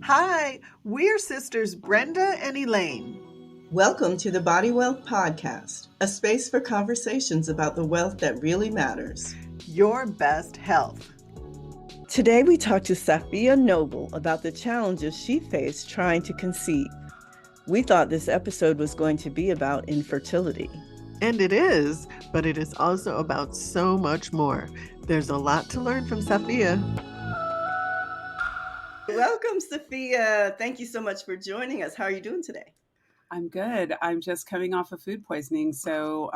Hi, we're sisters Brenda and Elaine. Welcome to the Body Wealth Podcast, a space for conversations about the wealth that really matters. Your best health. Today we talk to Safiya Noble about the challenges she faced trying to conceive. We thought this episode was going to be about infertility. And it is, but it is also about so much more. There's a lot to learn from Safiya. Welcome, Safiya. Thank you so much for joining us. How are you doing today? I'm good. I'm just coming off of food poisoning. So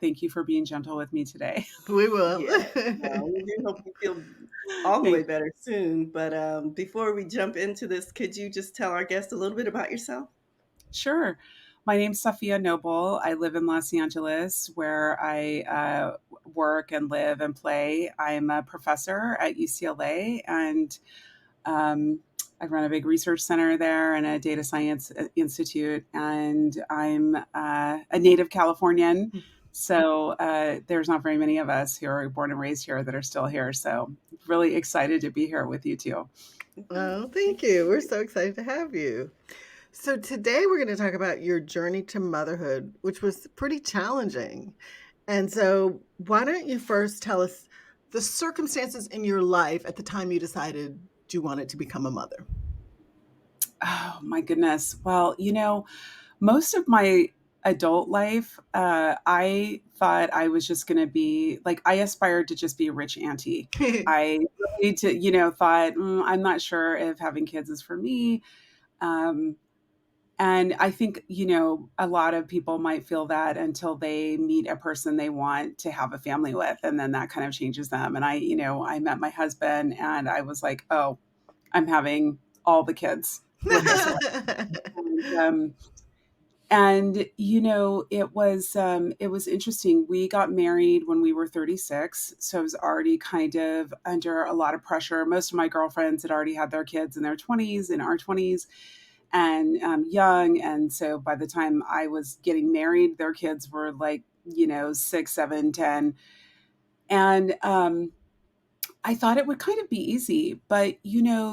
thank you for being gentle with me today. We will. We do hope you feel all the way better soon. But before we jump into this, could you just tell our guests a little bit about yourself? Sure. My name's Safiya Noble. I live in Los Angeles, where I work and live and play. I'm a professor at UCLA, and I run a big research center there and a data science institute. And I'm a native Californian. So there's not very many of us who are born and raised here that are still here. So really excited to be here with you too. Oh, thank you. We're so excited to have you. So today we're going to talk about your journey to motherhood, which was pretty challenging. And so why don't you first tell us the circumstances in your life at the time you decided you wanted to become a mother? Oh my goodness. Well, most of my adult life, I thought I was just going to be like, I aspired to just be a rich auntie. I really thought, I'm not sure if having kids is for me. And I think, a lot of people might feel that until they meet a person they want to have a family with. And then that kind of changes them. And I met my husband and I was like, oh, I'm having all the kids. With this one. And it was interesting. We got married when we were 36. So I was already kind of under a lot of pressure. Most of my girlfriends had already had their kids in their 20s, in our 20s. And young. And so by the time I was getting married, their kids were like, 6, 7, 10. And I thought it would kind of be easy. But,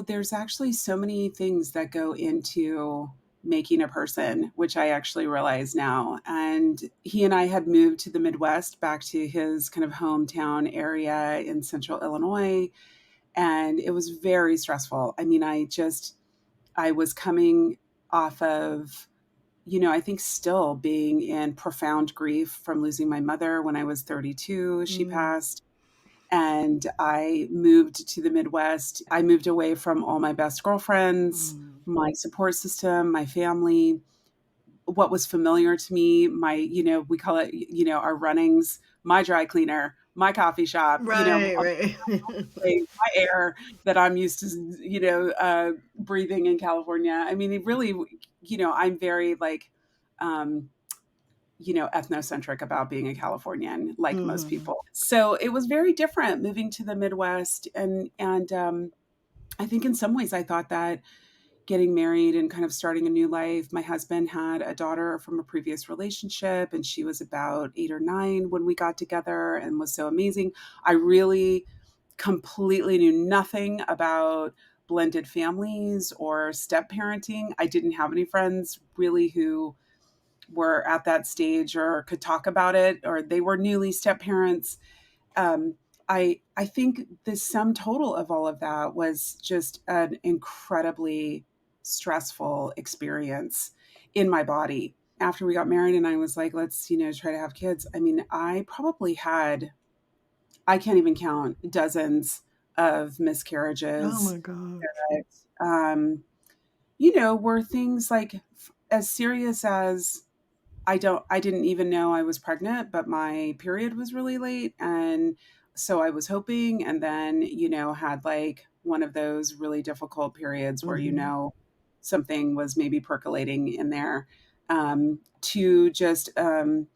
there's actually so many things that go into making a person, which I actually realize now. And he and I had moved to the Midwest, back to his kind of hometown area in central Illinois. And it was very stressful. I mean, I was coming off of, I think still being in profound grief from losing my mother when I was 32. She passed. And I moved to the Midwest. I moved away from all my best girlfriends, my support system, my family, what was familiar to me, we call it, our runnings, my dry cleaner, my coffee shop, right. my air that I'm used to, breathing in California. I mean, it really, I'm very like, ethnocentric about being a Californian, like most people. So it was very different moving to the Midwest. And I think in some ways I thought that getting married and kind of starting a new life. My husband had a daughter from a previous relationship, and she was about 8 or 9 when we got together and was so amazing. I really completely knew nothing about blended families or step parenting. I didn't have any friends really who were at that stage or could talk about it, or they were newly step parents. I think the sum total of all of that was just an incredibly stressful experience in my body. After we got married and I was like, let's, try to have kids. I mean, I probably had, I can't even count, dozens of miscarriages. Oh my God. That, were things like as serious as I didn't even know I was pregnant, but my period was really late. And so I was hoping, and then, had like one of those really difficult periods where, something was maybe percolating in there, to just a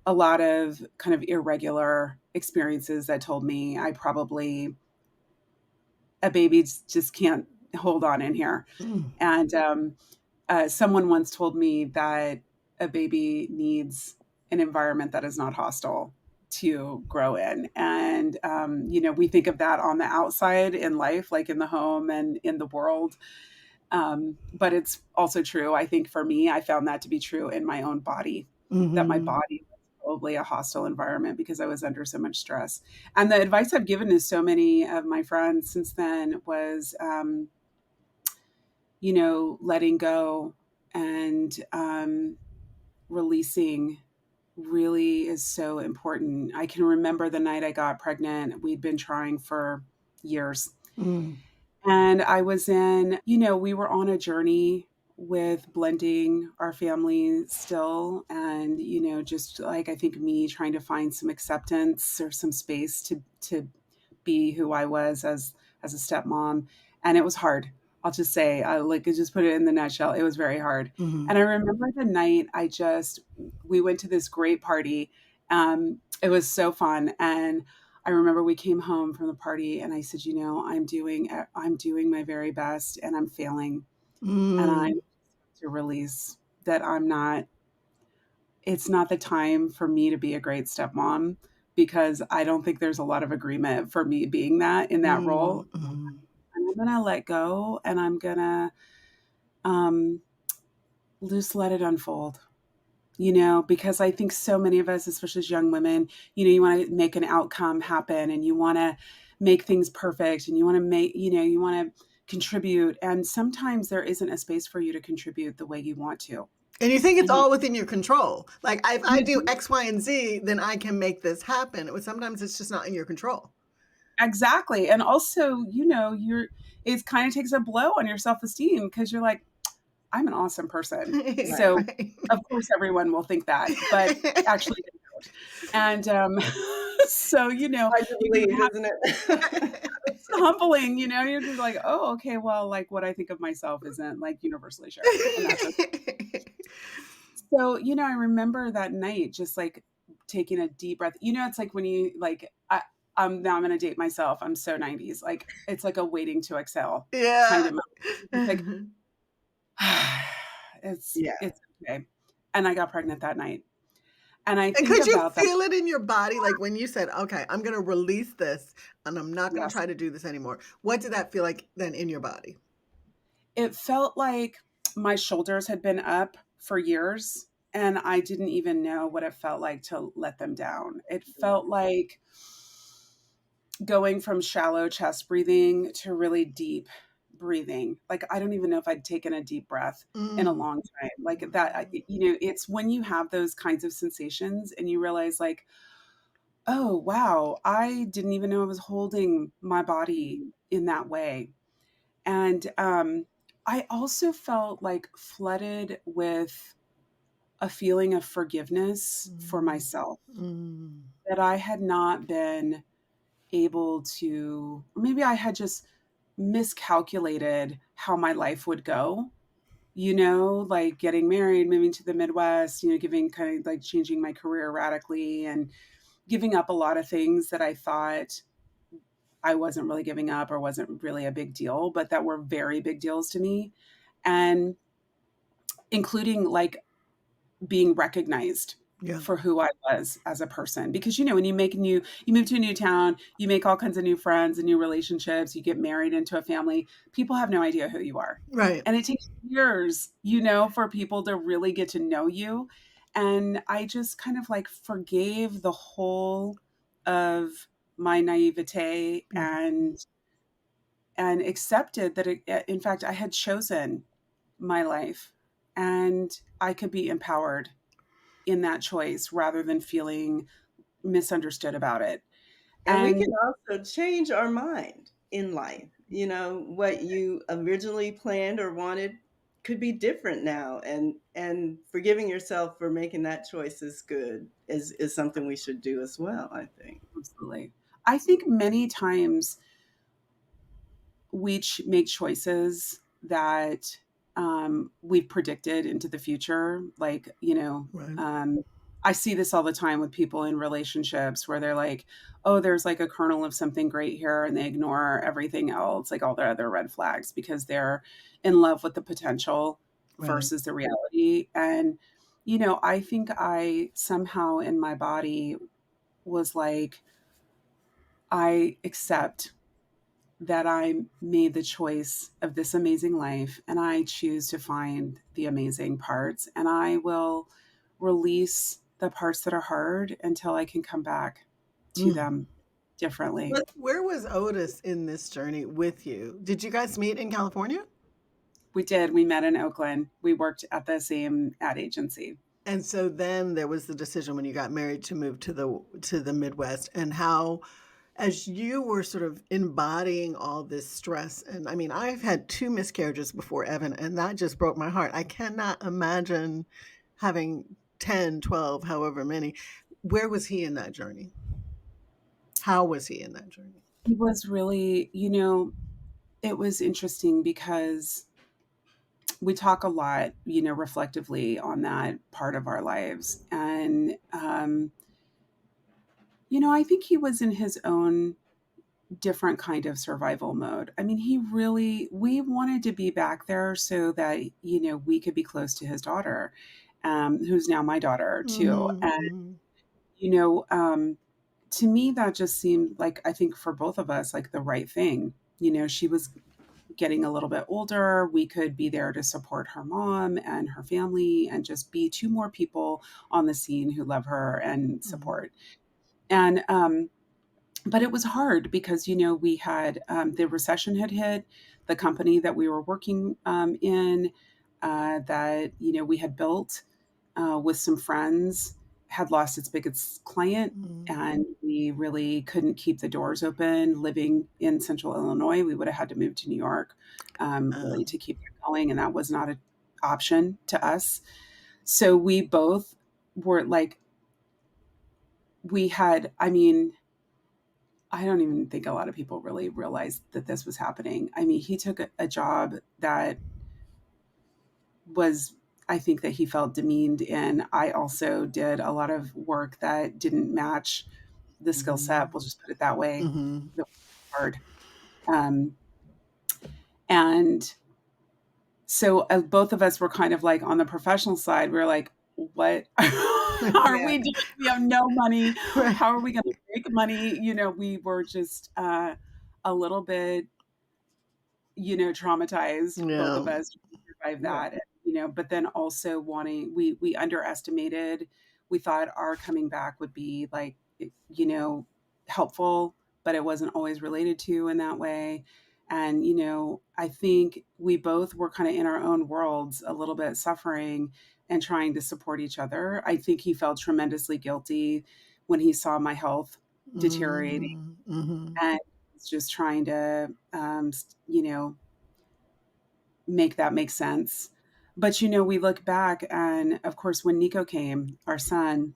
lot of kind of irregular experiences that told me a baby just can't hold on in here. And someone once told me that a baby needs an environment that is not hostile to grow in. And, we think of that on the outside in life, like in the home and in the world. But it's also true. I think for me, I found that to be true in my own body, that my Mm-hmm. body was probably a hostile environment because I was under so much stress. And the advice I've given to so many of my friends since then was, letting go and releasing really is so important. I can remember the night I got pregnant. We'd been trying for years. Mm. And I was we were on a journey with blending our family still. And, just like I think me trying to find some acceptance or some space to be who I was as a stepmom. And it was hard. I'll just say, I like just put it in the nutshell. It was very hard. Mm-hmm. And I remember the night we went to this great party. It was so fun. And I remember we came home from the party and I said, I'm doing my very best and I'm failing. And I Mm. to release that it's not the time for me to be a great stepmom because I don't think there's a lot of agreement for me being that in that role. Mm-hmm. And I'm gonna let go and I'm gonna um just let it unfold. Because I think so many of us, especially as young women, you want to make an outcome happen and you want to make things perfect and you want to contribute. And sometimes there isn't a space for you to contribute the way you want to. And you think it's And you, all within your control. Like, if I you do do X, Y, and Z, then I can make this happen. Sometimes it's just not in your control. exactly. And also, it kind of takes a blow on your self esteem because you're like, I'm an awesome person. Right. So, Right. of course, everyone will think that, but actually, they don't. And so, Hard to you believe, have isn't it? it's humbling, you're just like, oh, okay, well, like what I think of myself isn't like universally shared. And that's okay. So, I remember that night just like taking a deep breath. It's like when you like, now I'm going to date myself. I'm so 90s. Like, it's like a waiting to exhale kind Yeah. of moment. It's like, And Yeah. it's okay. And I got pregnant that night. And I think could you about that. feel it in your body? Like when you said, okay, I'm going to release this and I'm not going to Yes. try to do this anymore. What did that feel like then in your body? It felt like my shoulders had been up for years and I didn't even know what it felt like to let them down. It felt like going from shallow chest breathing to really deep breathing. Like I don't even know if I'd taken a deep breath in a Mm. long time. Like that, it's when you have those kinds of sensations and you realize like, oh, wow, I didn't even know I was holding my body in that way. And I also felt like flooded with a feeling of forgiveness for Mm. myself Mm. that I had not been able to, or maybe I had just miscalculated how my life would go. Like getting married, moving to the Midwest, giving kind of like changing my career radically and giving up a lot of things that I thought I wasn't really giving up or wasn't really a big deal, but that were very big deals to me. And including like being recognized Yeah. for who I was as a person. Because when you move to a new town, you make all kinds of new friends and new relationships, you get married into a family, people have no idea who you are. Right. And it takes years, for people to really get to know you. And I just kind of like forgave the whole of my naivete Mhm. and accepted that in fact I had chosen my life and I could be empowered in that choice rather than feeling misunderstood about it. And we And can also change our mind in life. What you originally planned or wanted could be different now. And forgiving yourself for making that choice is good, is something we should do as well, I think. absolutely, I think many times we make choices that we've predicted into the future. Like, Right. I see this all the time with people in relationships where they're like, oh, there's like a kernel of something great here, and they ignore everything else, like all their other red flags, because they're in love with the potential Right. versus the reality. And, I think I somehow in my body was like, I accept that I made the choice of this amazing life and I choose to find the amazing parts, and I will release the parts that are hard until I can come back to Mm. them differently. But Where was Otis in this journey with you? Did you guys meet in California? We did. We met in Oakland. We worked at the same ad agency. And so then there was the decision when you got married to move to the Midwest, and how, as you were sort of embodying all this stress, and I mean, I've had 2 miscarriages before Evan, and that just broke my heart. I cannot imagine having 10, 12, however many. Where was he in that journey? How was he in that journey? He was really, it was interesting because we talk a lot, reflectively on that part of our lives. And, I think he was in his own different kind of survival mode. I mean, we wanted to be back there so that, we could be close to his daughter, who's now my daughter too. Mhm, And, mhm, you know, um, to me, that just seemed like, I think for both of us, like the right thing. She was getting a little bit older. We could be there to support her mom and her family and just be 2 more people on the scene who love her and mhm, support. And, but it was hard because we had the recession had hit. The company that we were working in, that we had built with some friends, had lost its biggest client, mhm. and we really couldn't keep the doors open. Living in Central Illinois, we would have had to move to New York, really, to Um, keep it going, and that was not an option to us. So we both were like, we had. I mean, I don't even think a lot of people really realized that this was happening. I mean, he took a job that was, I think that he felt demeaned in. I also did a lot of work that didn't match the skill set. We'll mhm, just put it that way. mhm. That was hard. Um, and so both of us were kind of like on the professional side, we were like, what are yeah, we doing? We have no money. Right. How are we going to make money? We were just a little bit traumatized, both Yeah. of us, to survive right. that. And, but then also wanting, we underestimated, we thought our coming back would be like, helpful, but it wasn't always related to in that way. And, I think we both were kind of in our own worlds, a little bit suffering and trying to support each other. I think he felt tremendously guilty when he saw my health deteriorating, Mhm, mhm. and was just trying to, make that make sense. But, we look back, and of course, when Nico came, our son,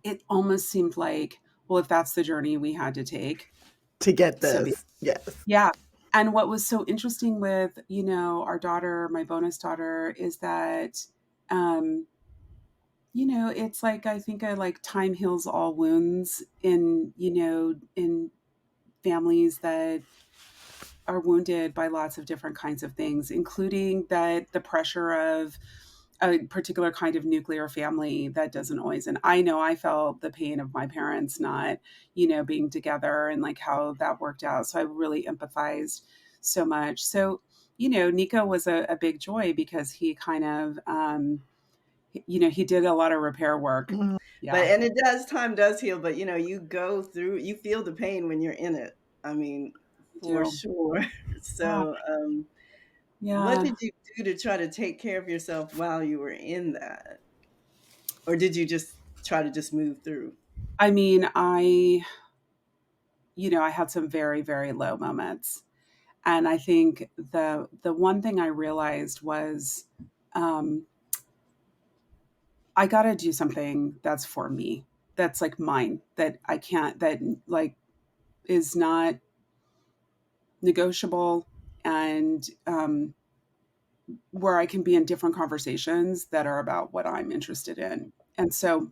it almost seemed like, well, if that's the journey we had to take, To get so be, this, yes. yeah. And what was so interesting with, our daughter, my bonus daughter, is that, um, it's like, I think I like time heals all wounds in families that are wounded by lots of different kinds of things, including that the pressure of a particular kind of nuclear family that doesn't always. And I know I felt the pain of my parents not, being together and like how that worked out. So I really empathized so much. So, Nico was a big joy because he kind of, he did a lot of repair work. Mhm. But Yeah, and it does, time does heal, but you go through, you feel the pain when you're in it. I mean, we for do. sure. Yeah. So, what Yeah. did you do to try to take care of yourself while you were in that? Or did you just try to just move through? I mean, I had some very, very low moments. And I think the one thing I realized was, um, I got to do something that's for me, that's like mine, that I can't, that like is not negotiable, and where I can be in different conversations that are about what I'm interested in. And so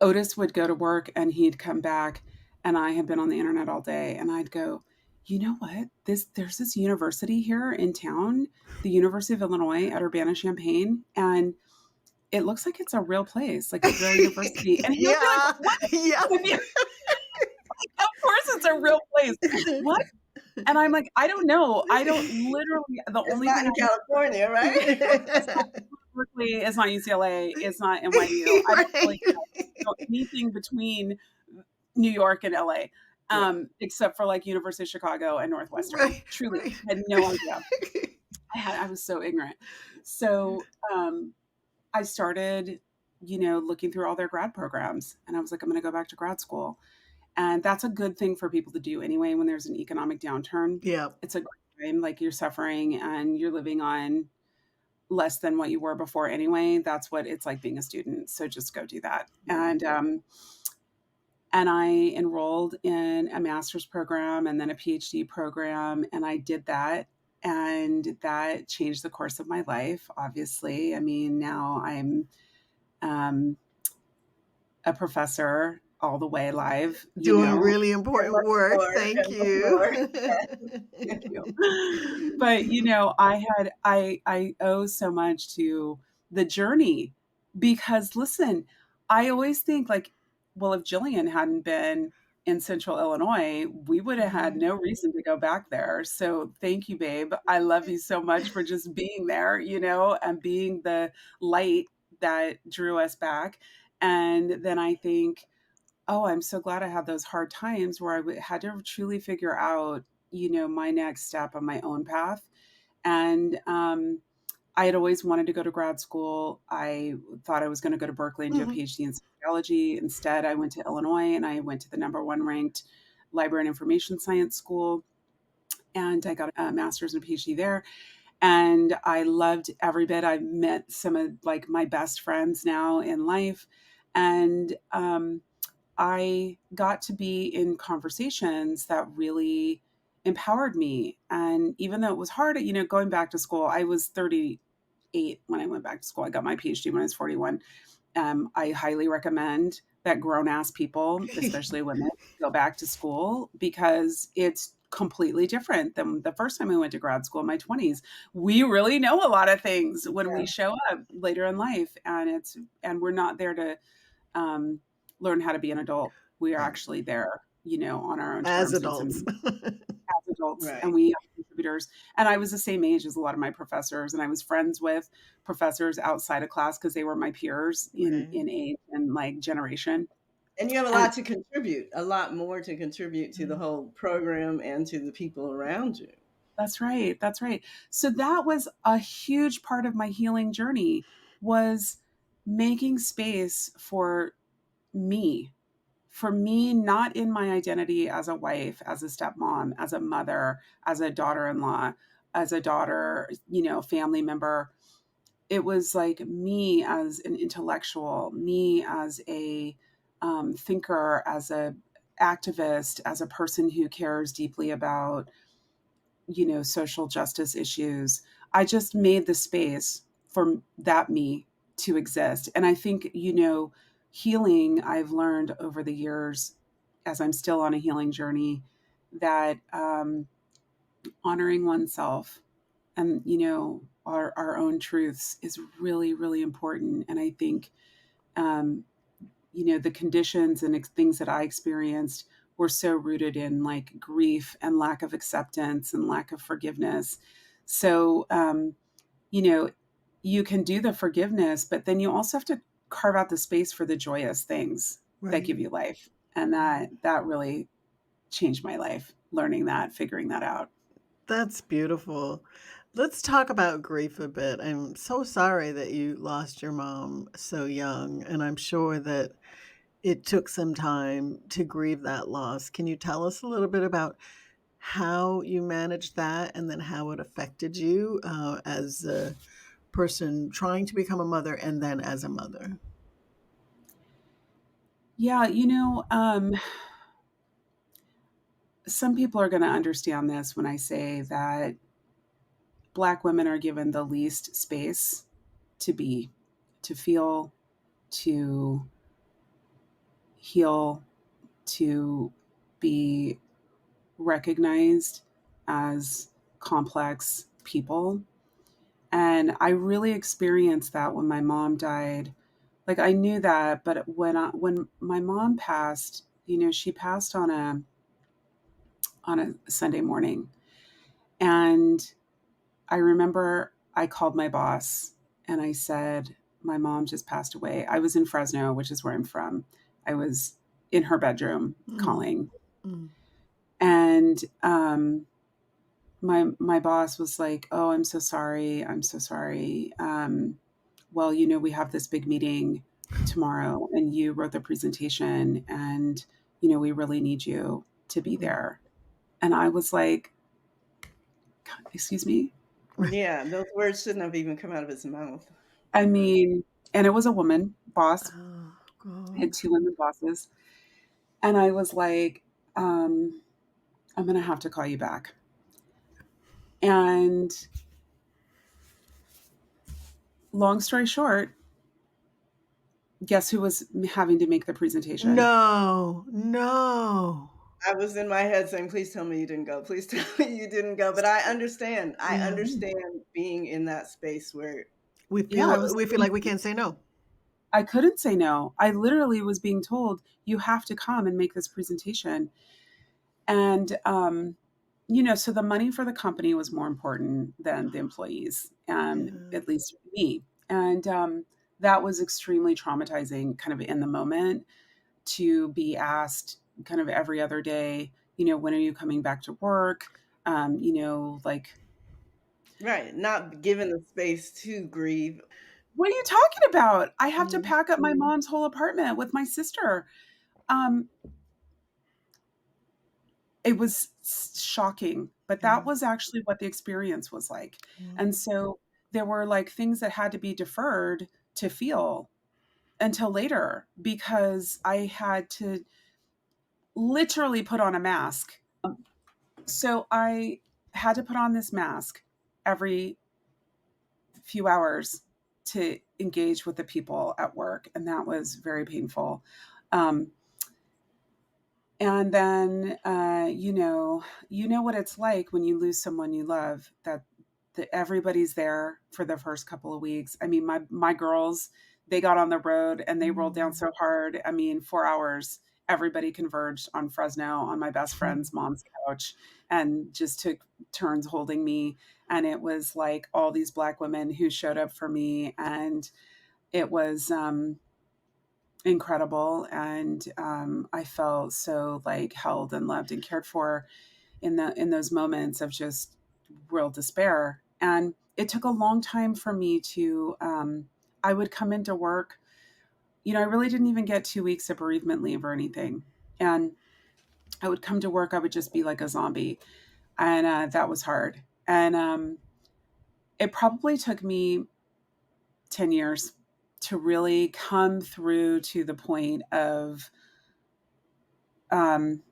Otis would go to work and he'd come back, and I had been on the internet all day, and I'd go, you know what? There's this university here in town, the University of Illinois at Urbana-Champaign, and it looks like it's a real place, like a real university. And he would be like, Yeah, what? yeah. Of course it's a real place. What? And I'm like, I don't know. I don't literally, the It's only not thing in California, right? it's not Berkeley, it's not UCLA, it's not NYU. I don't really know Right. anything between New York and LA, Yeah. except for like University of Chicago and Northwestern. Right, Truly, right. I had no idea. I was so ignorant. So I started, looking through all their grad programs, and I was like, I'm going to go back to grad school. And that's a good thing for people to do anyway when there's an economic downturn. Yeah. It's a great time, like you're suffering and you're living on less than what you were before anyway. That's what it's like being a student. So just go do that. Yeah. And I enrolled in a master's program and then a PhD program, and I did that. And that changed the course of my life, obviously. I mean, now I'm um, a professor all the way live, Doing really And important much work. more, Thank and much you. more. Thank you. But I owe so much to the journey because listen, I always think like, well, if Jillian hadn't been in Central Illinois, we would have had Mhm. no reason to go back there. So thank you, babe. I love you so much for just being there, and being the light that drew us back. And then I think, oh, I'm so glad I had those hard times where had to truly figure out, my next step on my own path. And I had always wanted to go to grad school. I thought I was going to go to Berkeley and do a Mhm. PhD in sociology. Instead, I went to Illinois and I went to the number one ranked library and information science school. And I got a master's and a PhD there. And I loved every bit. I've met some of like my best friends now in life. And I got to be in conversations that really empowered me. And even though it was hard, going back to school, I was 38 when I went back to school. I got my PhD when I was 41. I highly recommend that grown ass people, especially women, go back to school because it's completely different than the first time we went to grad school in my 20s. We really know a lot of things when we Yeah. show up later in life, and we're not there to um, learn how to be an adult. We are Right. actually there, on our own As terms and adults. some as adults, and Right. we are contributors. And I was the same age as a lot of my professors, and I was friends with professors outside of class because they were my peers in Right. in age and like generation. And you have a And lot to contribute, a lot more to contribute to the Mhm. whole program and to the people around you. that's right, that's right. So that was a huge part of my healing journey was making space me for me, not in my identity as a wife, as a stepmom, as a mother, as a daughter in law, as a daughter, family member. It was like me as an intellectual, me as a thinker, as a activist, as a person who cares deeply about, social justice issues. I just made the space for that me to exist. And I think, healing, I've learned over the years, as I'm still on a healing journey, that honoring oneself and, our own truths is really, really important. And I think, um, the conditions and things that I experienced were so rooted in like grief and lack of acceptance and lack of forgiveness. So, you know, you can do the forgiveness, but then you also have to carve out the space for the joyous things that Right. give you life. And that really changed my life, learning that, figuring that out. That's beautiful. Let's talk about grief a bit. I'm so sorry that you lost your mom so young, and I'm sure that it took some time to grieve that loss. Can you tell us a little bit about how you managed that and then how it affected you as a person trying to become a mother and then as a mother? Yeah, some people are going to understand this when I say that Black women are given the least space to be, to feel, to heal, to be recognized as complex people. And I really experienced that when my mom died. Like I knew that, but when my mom passed, she passed on on a Sunday morning. And I remember I called my boss and I said, my mom just passed away. I was in Fresno, which is where I'm from. I was in her bedroom Mm, calling. mm, And my boss was like, "Oh, I'm so sorry. I'm so sorry. Well, we have this big meeting tomorrow, and you wrote the presentation, and we really need you to be mm. there." And I was like, "Excuse me." Yeah, those words shouldn't have even come out of his mouth. I mean, and it was a woman boss. Oh, I had God. two women bosses, and I was like, "I'm gonna have to call you back." And long story short, guess who was having to make the presentation? No, no. I was in my head saying, "Please tell me you didn't go. Please tell me you didn't go." But I understand. I Yeah. understand being in that space where Yeah, I was We feel like we can't say no. I couldn't say no. I literally was being told, "You have to come and make this presentation." And, so the money for the company was more important than the employees, Yeah. at least for me. And that was extremely traumatizing, kind of in the moment, to be asked kind of every other day, when are you coming back to work? Like, right, not given the space to grieve. what are you talking about? I have to Mm, pack up my mom's whole apartment with my sister. Um, It was shocking, but that yeah. was actually what the experience was like. Yeah. And so there were like things that had to be deferred to feel until later because I had to literally put on a mask. So I had to put on this mask every few hours to engage with the people at work, and that was very painful. Um, And then, you know what it's like when you lose someone you love. That everybody's there for the first couple of weeks. I mean, my girls, they got on the road and they rolled down Mm. so hard. I mean, 4 hours, everybody converged on Fresno on my best friend's mom's couch and just took turns holding me. And it was like all these Black women who showed up for me, and it was incredible. And I felt so like held and loved and cared for in those moments of just real despair. And it took a long time for me to I would come into work. I really didn't even get 2 weeks of bereavement leave or anything. And I would come to work, I would just be like a zombie. And that was hard. And it probably took me 10 years to really come through to the point of um,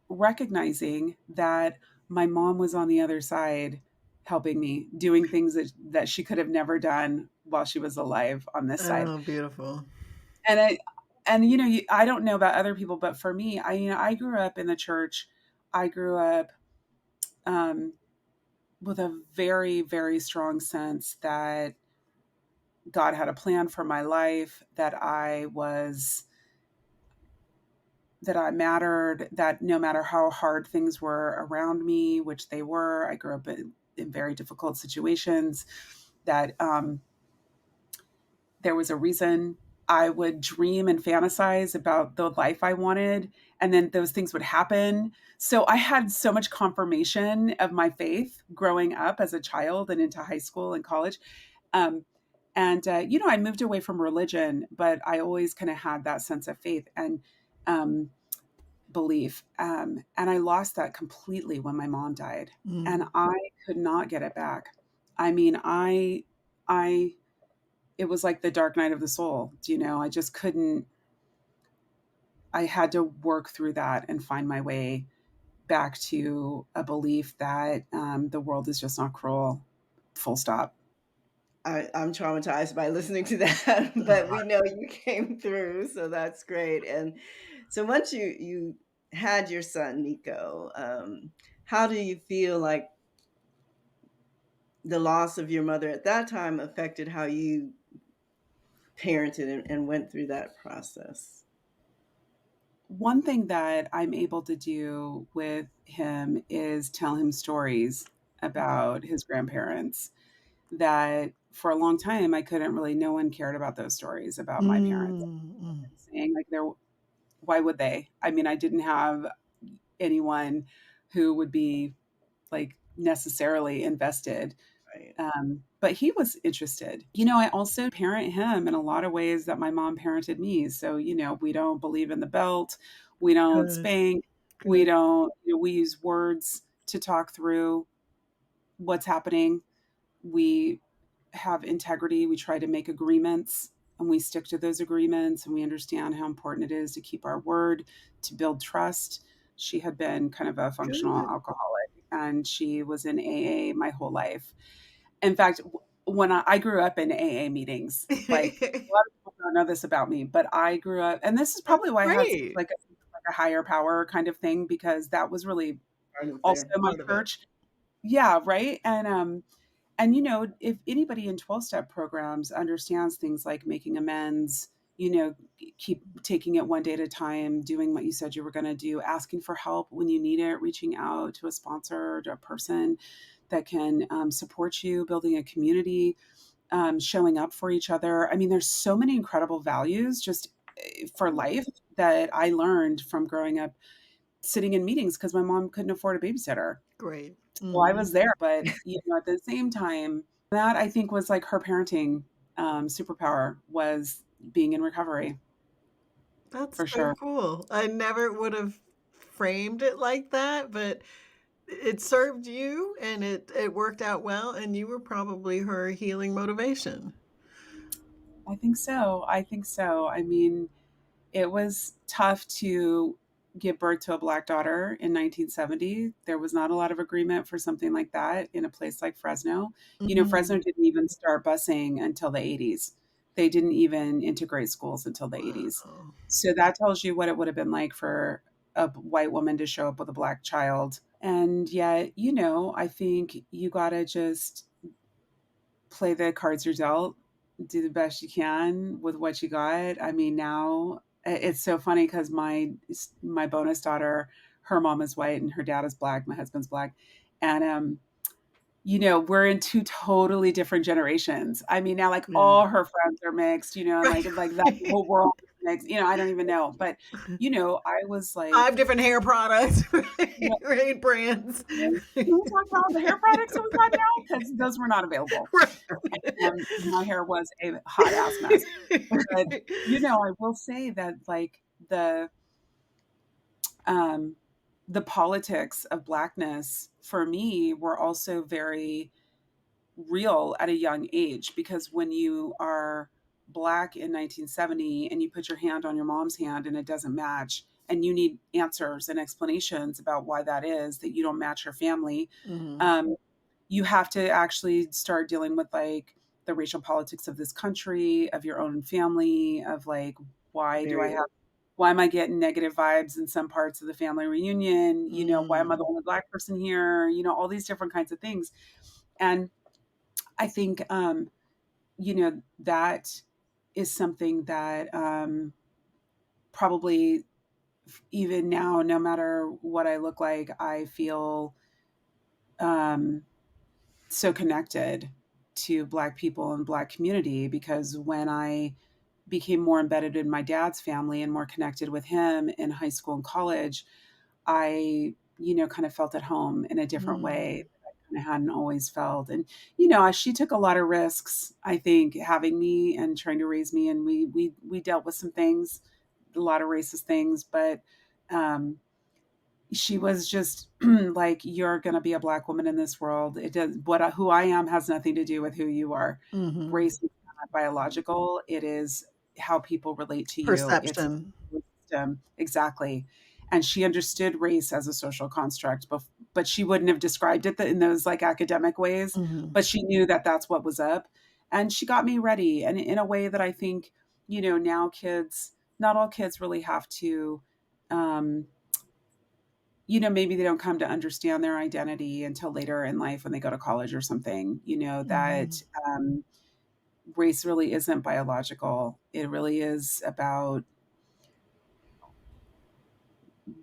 recognizing that my mom was on the other side helping me, doing things that she could have never done while she was alive on this side. Oh, beautiful. And I don't know about other people, but for me, I grew up in the church. I grew up um, with a very, very strong sense that God had a plan for my life, that I mattered, that no matter how hard things were around me, which they were, I grew up in very difficult situations, that there was a reason. I would dream and fantasize about the life I wanted, and then those things would happen. So I had so much confirmation of my faith growing up as a child and into high school and college. Um, and I moved away from religion, but I always kind of had that sense of faith and um, belief. And I lost that completely when my mom died, and Mm. I could not get it back. I mean, I, it was like the dark night of the soul. I just couldn't. I had to work through that and find my way back to a belief that the world is just not cruel. Full stop. I'm traumatized by listening to that, but we know you came through, so that's great. And so once you had your son Nico, how do you feel like the loss of your mother at that time affected how you parented and went through that process? one thing that I'm able to do with him is tell him stories about his grandparents that for a long time I couldn't really, no one cared about those stories about my parents. Mm, Saying like they're, why would they? I mean, I didn't have anyone who would be like necessarily invested. Right. But he was interested. I also parent him in a lot of ways that my mom parented me. So, we don't believe in the belt. We don't good, spank. We good, don't, we use words to talk through what's happening. We have integrity. We try to make agreements and we stick to those agreements, and we understand how important it is to keep our word, to build trust. She had been kind of a functional good. alcoholic and she was in AA my whole life. In fact, when I grew up in AA meetings, like a lot of people don't know this about me, but I grew up, and this is That's probably why I had great. like a higher power kind of thing, because that was really also my Part of it. church. Yeah, right. And if anybody in 12-step programs understands things like making amends, keep taking it one day at a time, doing what you said you were going to do, asking for help when you need it, reaching out to a sponsor or to a person that can support you, building a community, showing up for each other. I mean, there's so many incredible values just for life that I learned from growing up sitting in meetings because my mom couldn't afford a babysitter. Great. Well, I Mhm. was there, but, at the same time, that I think was like her parenting, superpower was being in recovery That's for so sure. cool. I never would have framed it like that, but it served you and it worked out well, and you were probably her healing motivation. I think so. I think so. I mean, it was tough to give birth to a Black daughter in 1970. There was not a lot of agreement for something like that in a place like Fresno. Fresno Mm. didn't even start busing until the 80s. They didn't even integrate schools until the 80s. Wow. So that tells you what it would have been like for a white woman to show up with a Black child. And yet, I think you got to just play the cards you're dealt, do the best you can with what you got. I mean, now it's so funny because my bonus daughter, her mom is white and her dad is Black. My husband's Black, and we're in two totally different generations. I mean, now like Yeah. all her friends are mixed, and Right. like that whole world is mixed. I don't even know, but I was 5 like, different hair products, yeah, right? Right, brands. can we talk about the hair products that we got now? Because those were not available. Right. My hair was a hot ass mess. But, I will say that like um the politics of Blackness for me were also very real at a young age, because when you are Black in 1970 and you put your hand on your mom's hand and it doesn't match, and you need answers and explanations about why that is, that you don't match your family, Mhm. um, you have to actually start dealing with like the racial politics of this country, of your own family, of like, why do I Very have, why am I getting negative vibes in some parts of the family reunion? Why am I the mm. only Black person here? All these different kinds of things. And I think, that is something that probably even now, no matter what I look like, I feel um, so connected to Black people and Black community, because when I became more embedded in my dad's family and more connected with him in high school and college, I, kind of felt at home in a different way Mm. that I kind of hadn't always felt. And, she took a lot of risks, I think, having me and trying to raise me. And we dealt with some things, a lot of racist things, but um, she was just like, you're going to be a Black woman in this world. It does what, who I am has nothing to do with who you are. Mhm. Race is not biological. It is how people relate to you. It's a Perception. system. Exactly. And she understood race as a social construct, but she wouldn't have described it in those like academic ways, Mhm. but she knew that that's what was up. And she got me ready. And in a way that I think, now kids, not all kids really have to, um, maybe they don't come to understand their identity until later in life when they go to college or something, that Mhm. race really isn't biological. It really is about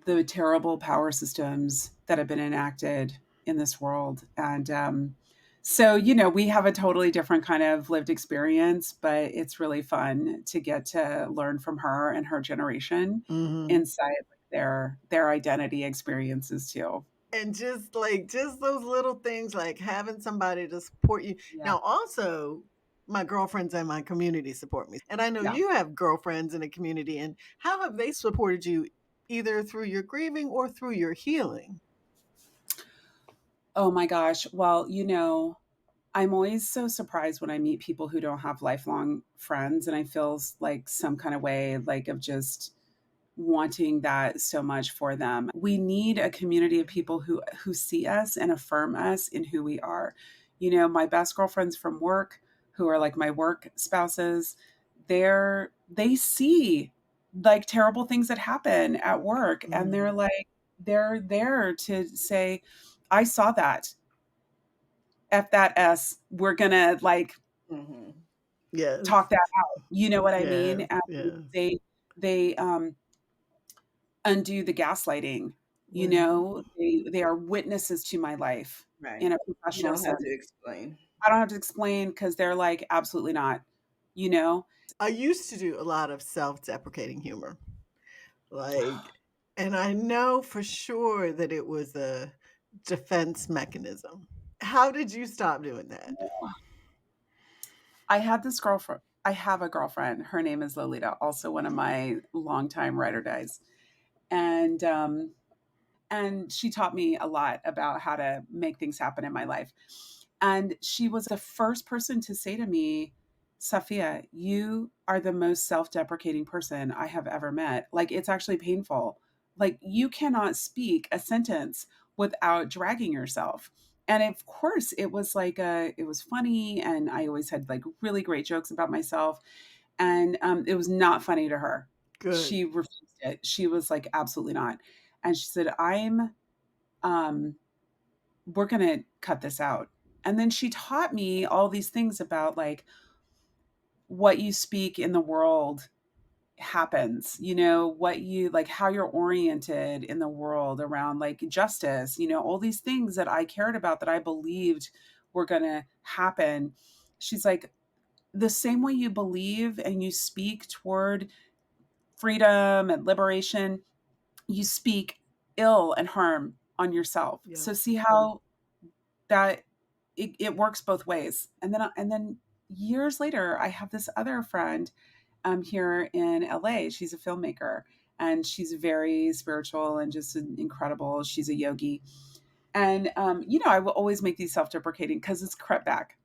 the terrible power systems that have been enacted in this world. And so, we have a totally different kind of lived experience, but it's really fun to get to learn from her and her generation Mhm. inside their identity experiences too. And just those little things, like having somebody to support you. Yeah. Now, also, my girlfriends and my community support me, and I know Yeah. you have girlfriends in the community, and how have they supported you either through your grieving or through your healing? Oh my gosh. Well, I'm always so surprised when I meet people who don't have lifelong friends, and I feel like some kind of way, like, of just wanting that so much for them. We need a community of people who see us and affirm us in who we are. My best girlfriends from work, who are like my work spouses, they see like terrible things that happen at work, and Mhm. they're there to say, I saw that. F that S. We're gonna like Mhm. Yes. talk that out. You know what I mean? Yes, And yes. they undo the gaslighting. Mhm. They are witnesses to my life Right. in a You professional don't have to sense. explain. I don't have to explain because they're like, absolutely not, you know? I used to do a lot of self-deprecating humor, like, and I know for sure that it was a defense mechanism. How did you stop doing that? I have a girlfriend. Her name is Lolita, also one of my longtime ride or dies. And she taught me a lot about how to make things happen in my life. And she was the first person to say to me, Safiya, you are the most self deprecating person I have ever met. Like, it's actually painful. Like, you cannot speak a sentence without dragging yourself. And of course, it was funny. And I always had like really great jokes about myself. And it was not funny to her. Good. She refused it. She was like, absolutely not. And she said, um, we're going to cut this out. And then she taught me all these things about like what you speak in the world happens, what you like, how you're oriented in the world around like justice, all these things that I cared about that I believed were going to happen. She's like, the same way you believe and you speak toward freedom and liberation, you speak ill and harm on yourself. Yeah. So see how that it works both ways. And then years later, I have this other friend here in LA. She's a filmmaker and she's very spiritual and just incredible. She's a yogi. And I will always make these self-deprecating because it's crept back,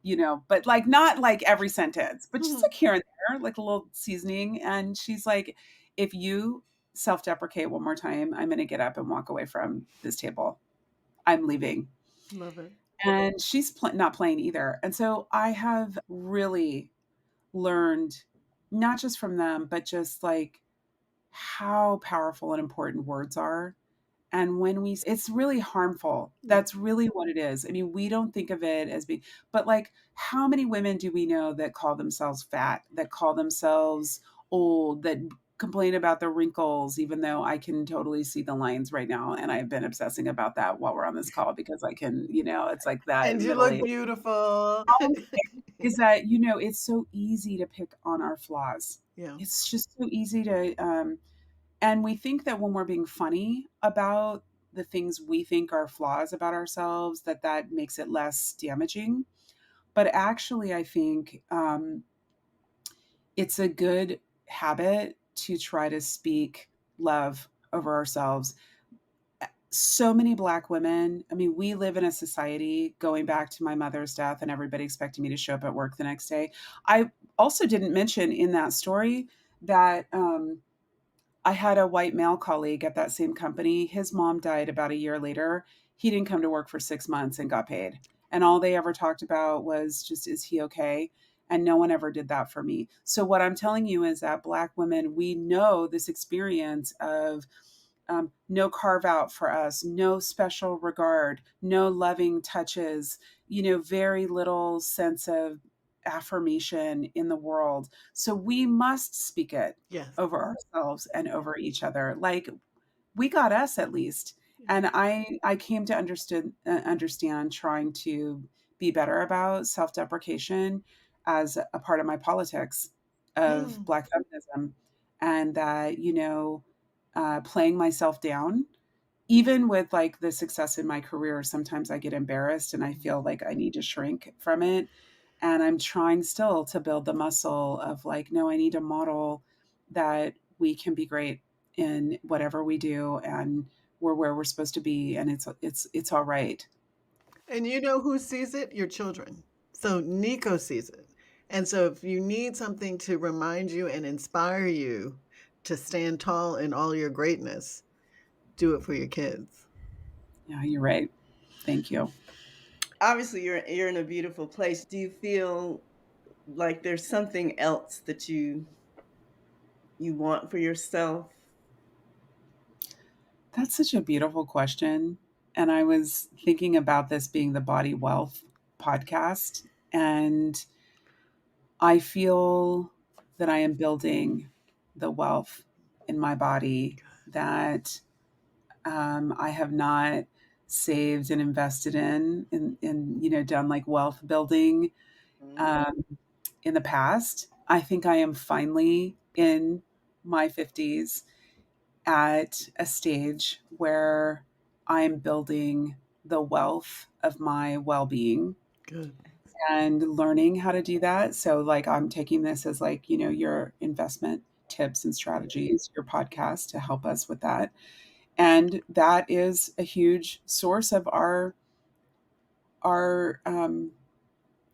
but like not like every sentence, but just like Mhm. here and there, like a little seasoning. And she's like, if you self-deprecate one more time, I'm gonna get up and walk away from this table. I'm leaving. Love it. And she's not playing either. And so I have really learned, not just from them, but just like how powerful and important words are. And when it's really harmful. Yeah. That's really what it is. I mean, we don't think of it as being, but like, how many women do we know that call themselves fat, that call themselves old, that complain about their wrinkles, even though I can totally see the lines right now. And I've been obsessing about that while we're on this call because I can, it's like that And you middle look age. beautiful. Is that, it's so easy to pick on our flaws. Yeah. It's just so easy to, and we think that when we're being funny about the things we think are flaws about ourselves, that makes it less damaging. But actually, I think it's a good habit to try to speak love over ourselves. So many Black women, I mean, we live in a society going back to my mother's death and everybody expecting me to show up at work the next day. I also didn't mention in that story that I had a white male colleague at that same company. His mom died about a year later. He didn't come to work for 6 months and got paid. And all they ever talked about was just, is he okay? And no one ever did that for me. So, what I'm telling you is that Black women, we know this experience of no carve out for us, no special regard, no loving touches, very little sense of affirmation in the world. So we must speak it Yes. over ourselves and over each other. Like, we got us at least. Yeah. And I came to understand trying to be better about self-deprecation as a part of my politics of Mm. Black feminism, and that, playing myself down, even with like the success in my career, sometimes I get embarrassed and I feel like I need to shrink from it. And I'm trying still to build the muscle of like, no, I need to model that we can be great in whatever we do, and we're where we're supposed to be, and it's all right. And you know who sees it? Your children. So Nico sees it. And so if you need something to remind you and inspire you to stand tall in all your greatness, do it for your kids. Yeah, you're right. Thank you. Obviously, you're in a beautiful place. Do you feel like there's something else that you want for yourself? That's such a beautiful question. And I was thinking about this being the Body Wealth podcast. And I feel that I am building the wealth in my body that I have not saved and invested in done like wealth building Mm. um, in the past. I think I am finally in my 50s at a stage where I'm building the wealth of my well being Good. and learning how to do that. So, like, I'm taking this as like, your investment tips and strategies, your podcast to help us with that. And that is a huge source of our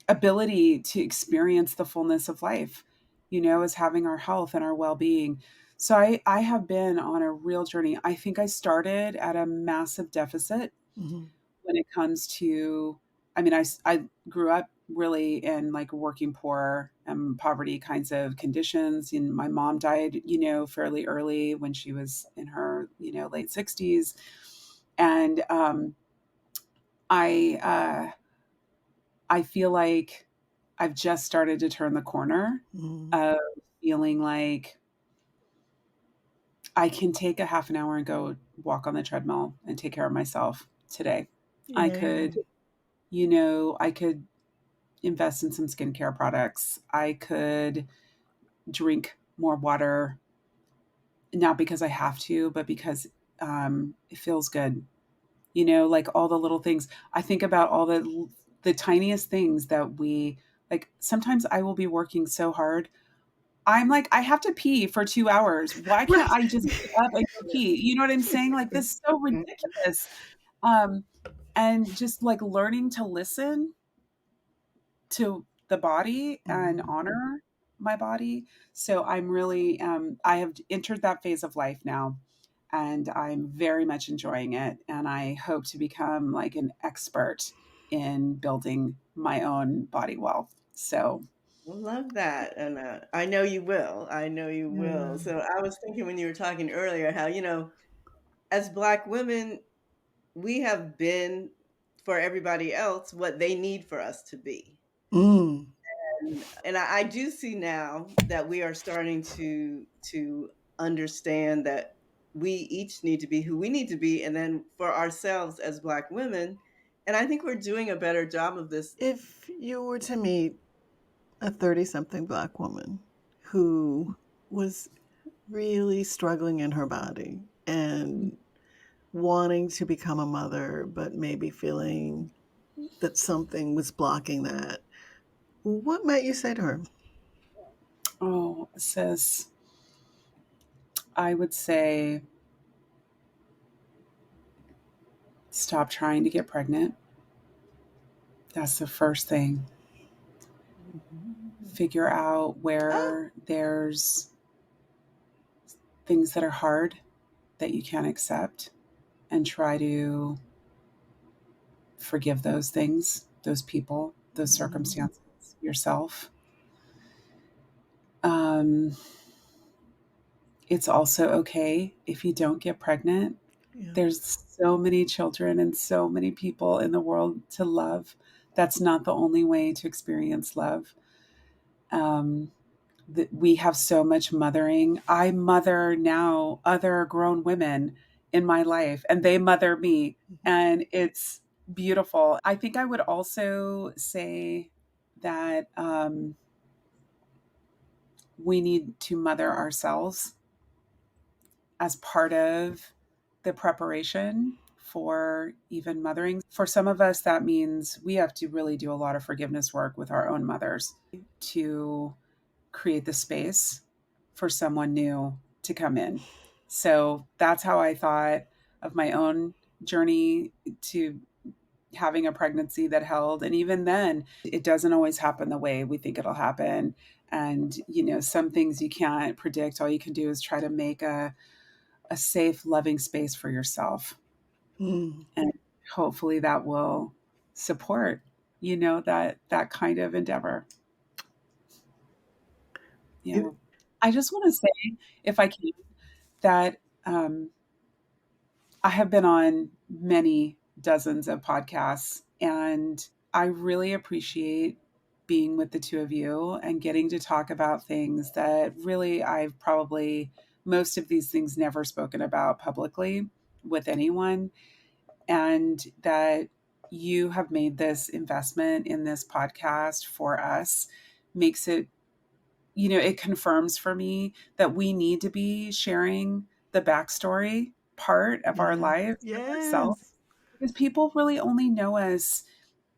ability to experience the fullness of life, is having our health and our well-being. So I have been on a real journey. I think I started at a massive deficit Mhm. when it comes to, I mean, I grew up really in like working poor and poverty kinds of conditions. And my mom died, fairly early when she was in her, late 60s. And I, I feel like I've just started to turn the corner Mhm. of feeling like I can take a half an hour and go walk on the treadmill and take care of myself today. I could, Yay. I could invest in some skincare products. I could drink more water, not because I have to, but because it feels good. Like all the little things. I think about all the tiniest things that we like. Sometimes I will be working so hard. I'm like, I have to pee for 2 hours. Why can't Right. I just get up and go pee? You know what I'm saying? Like this is so ridiculous. Um, and just like learning to listen to the body and Mhm. honor my body. So I'm really, I have entered that phase of life now, and I'm very much enjoying it. And I hope to become like an expert in building my own body wealth. So, I love that, and I know you will. I know you will. Yeah. So I was thinking when you were talking earlier how as Black women, we have been for everybody else what they need for us to be. Mm. And I do see now that we are starting to understand that we each need to be who we need to be, and then for ourselves as Black women. And I think we're doing a better job of this. If you were to meet a 30-something Black woman who was really struggling in her body and wanting to become a mother, but maybe feeling that something was blocking that, what might you say to her? oh, sis, I would say stop trying to get pregnant. That's the first thing. Figure out Oh, where there's things that are hard that you can't accept, and try to forgive those things, those people, those Mhm. circumstances, yourself. Um, it's also okay if you don't get pregnant. Yeah. There's so many children and so many people in the world to love. That's not the only way to experience love. Um, we have so much mothering. I mother now other grown women, in my life, and they mother me, and it's beautiful. I think I would also say that we need to mother ourselves as part of the preparation for even mothering. For some of us, that means we have to really do a lot of forgiveness work with our own mothers to create the space for someone new to come in. So that's how I thought of my own journey to having a pregnancy that held. And even then, it doesn't always happen the way we think it'll happen. And, some things you can't predict. All you can do is try to make a safe, loving space for yourself. Mm. And hopefully that will support, that kind of endeavor. Yeah. It- I just want to say, if I can, that I have been on many dozens of podcasts, and I really appreciate being with the two of you and getting to talk about things that really I've probably, most of these things, never spoken about publicly with anyone. And that you have made this investment in this podcast for us makes it, it confirms for me that we need to be sharing the backstory part of our yeah. lives with ourselves, Yes. because people really only know us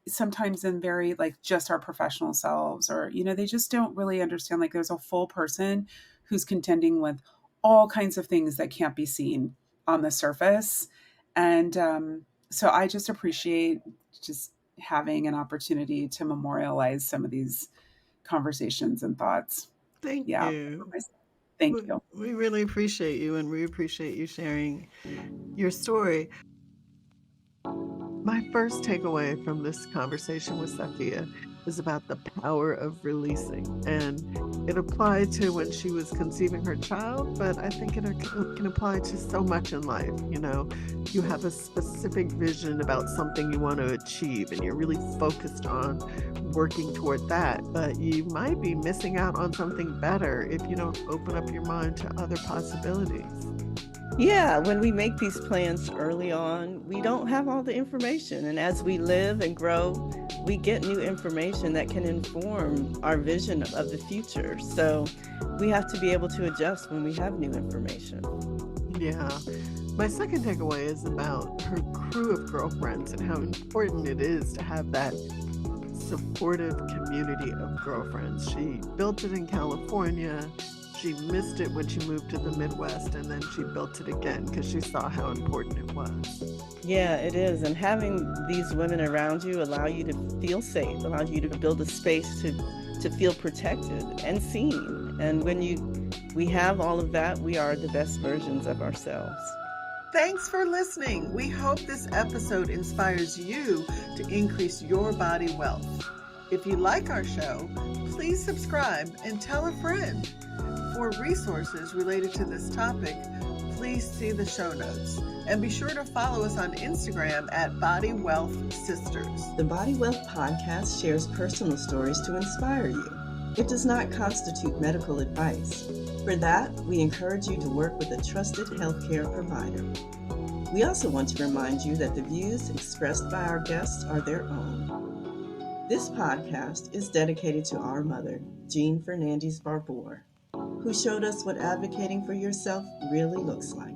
sometimes in very like just our professional selves, or they just don't really understand like there's a full person who's contending with all kinds of things that can't be seen on the surface. And so I just appreciate just having an opportunity to memorialize some of these conversations and thoughts. Thank Yeah. you. Thank We, you. we really appreciate you, and we appreciate you sharing your story. My first takeaway from this conversation with Safiya is about the power of releasing. And it applied to when she was conceiving her child, but I think it can apply to so much in life. You have a specific vision about something you want to achieve, and you're really focused on working toward that, but you might be missing out on something better if you don't open up your mind to other possibilities. Yeah, when we make these plans early on, we don't have all the information. And as we live and grow, we get new information that can inform our vision of the future. So we have to be able to adjust when we have new information. Yeah. My second takeaway is about her crew of girlfriends and how important it is to have that supportive community of girlfriends. She built it in California. She missed it when she moved to the Midwest, and then she built it again because she saw how important it was. Yeah, it is. And having these women around you allow you to feel safe, allows you to build a space to feel protected and seen. And when we have all of that, we are the best versions of ourselves. Thanks for listening. We hope this episode inspires you to increase your body wealth. If you like our show, please subscribe and tell a friend. For resources related to this topic, please see the show notes. And be sure to follow us on Instagram at Body Wealth Sisters. The Body Wealth podcast shares personal stories to inspire you. It does not constitute medical advice. For that, we encourage you to work with a trusted healthcare provider. We also want to remind you that the views expressed by our guests are their own. This podcast is dedicated to our mother, Jean Fernandez Barbour, who showed us what advocating for yourself really looks like.